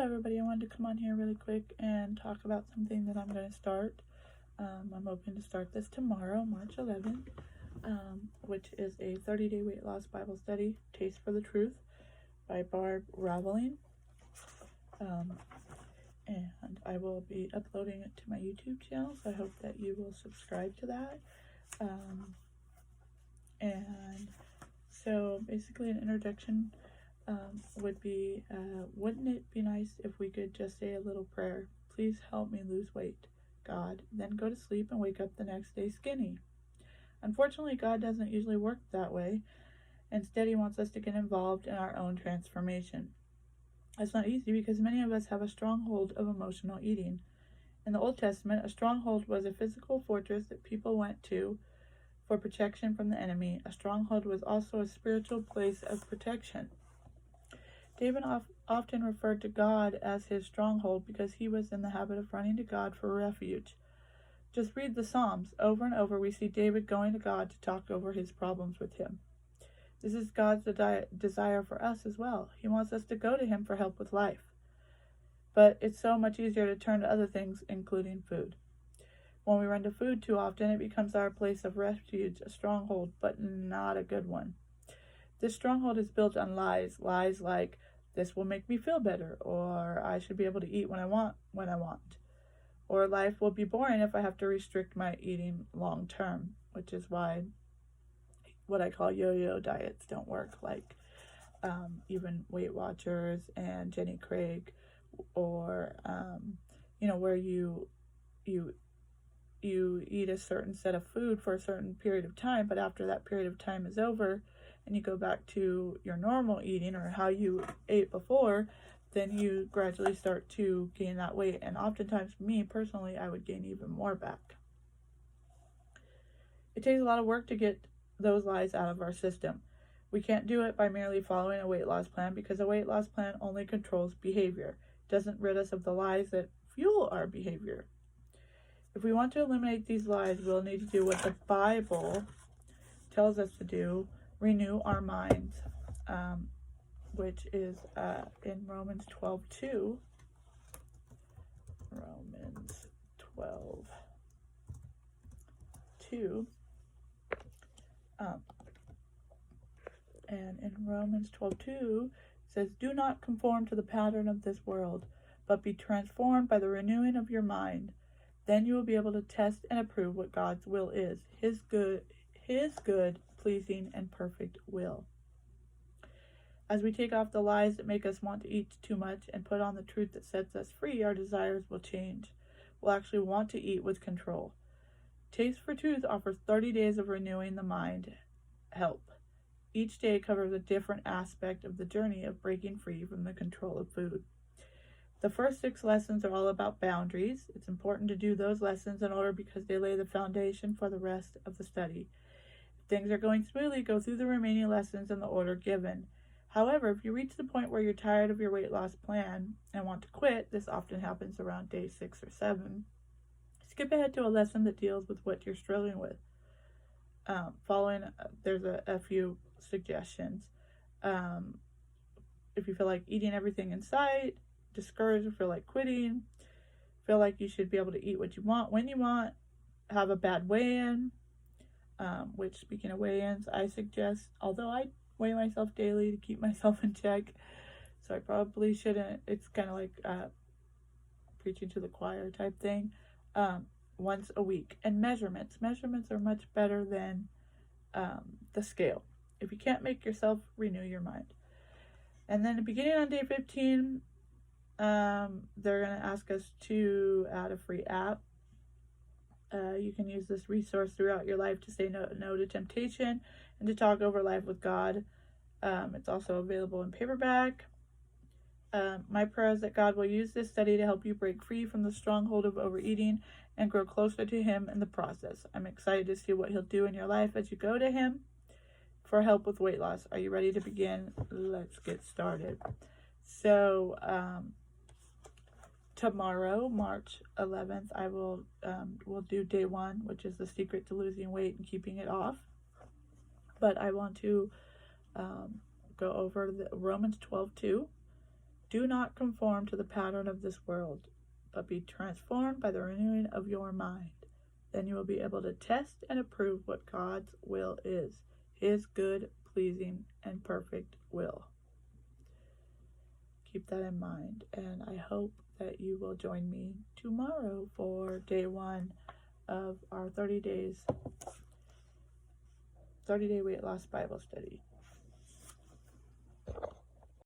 everybody. I wanted to come on here really quick and talk about something that I'm going to start. I'm hoping to start this tomorrow, March 11th, which is a 30-day weight loss Bible study, Taste for the Truth, by Barb Raveling. And I will be uploading it to my YouTube channel, so I hope that you will subscribe to that. And so basically an introduction would be, wouldn't it be nice if we could just say a little prayer? Please help me lose weight, God, then go to sleep and wake up the next day skinny. Unfortunately, God doesn't usually work that way. Instead, he wants us to get involved in our own transformation. It's not easy because many of us have a stronghold of emotional eating. In the Old Testament, a stronghold was a physical fortress that people went to for protection from the enemy. A stronghold was also a spiritual place of protection. David often referred to God as his stronghold because he was in the habit of running to God for refuge. Just read the Psalms. Over and over we see David going to God to talk over his problems with him. This is God's desire for us as well. He wants us to go to him for help with life. But it's so much easier to turn to other things, including food. When we run to food too often, it becomes our place of refuge, a stronghold, but not a good one. This stronghold is built on lies like, this will make me feel better, or I should be able to eat when I want, or life will be boring if I have to restrict my eating long term, which is why what I call yo-yo diets don't work, like even Weight Watchers and Jenny Craig, or where you eat a certain set of food for a certain period of time, but after that period of time is over and you go back to your normal eating or how you ate before, then you gradually start to gain that weight. And oftentimes, me personally, I would gain even more back. It takes a lot of work to get those lies out of our system. We can't do it by merely following a weight loss plan, because a weight loss plan only controls behavior. It doesn't rid us of the lies that fuel our behavior. If we want to eliminate these lies, we'll need to do what the Bible tells us to do: renew our minds, which is in Romans 12:2. Romans 12:2. And in Romans 12:2 it says, "Do not conform to the pattern of this world, but be transformed by the renewing of your mind. Then you will be able to test and approve what God's will is, his good, pleasing, and perfect will." As we take off the lies that make us want to eat too much and put on the truth that sets us free, our desires will change. We'll actually want to eat with control. Taste for Truth offers 30 days of renewing the mind help. Each day covers a different aspect of the journey of breaking free from the control of food. The first 6 lessons are all about boundaries. It's important to do those lessons in order because they lay the foundation for the rest of the study. If things are going smoothly, go through the remaining lessons in the order given. However, if you reach the point where you're tired of your weight loss plan and want to quit, this often happens around day 6 or 7, skip ahead to a lesson that deals with what you're struggling with. There's a few suggestions. If you feel like eating everything in sight, discouraged, or feel like quitting, feel like you should be able to eat what you want when you want, have a bad weigh-in, which, speaking of weigh-ins, I suggest, although I weigh myself daily to keep myself in check, so I probably shouldn't. It's kind of like preaching to the choir type thing. Once a week. And measurements are much better than the scale. If you can't make yourself, renew your mind. And then beginning on day 15, they're going to ask us to add a free app. You can use this resource throughout your life to say no to temptation and to talk over life with God. It's also available in paperback. My prayer is that God will use this study to help you break free from the stronghold of overeating and grow closer to him in the process. I'm excited to see what he'll do in your life as you go to him for help with weight loss. Are you ready to begin? Let's get started. So tomorrow, March 11th, I will we'll do day 1, which is the secret to losing weight and keeping it off. But I want to go over the Romans 12:2. Do not conform to the pattern of this world, but be transformed by the renewing of your mind. Then you will be able to test and approve what God's will is, his good, pleasing, and perfect will. Keep that in mind, and I hope that you will join me tomorrow for day 1 of our 30-day weight loss Bible study.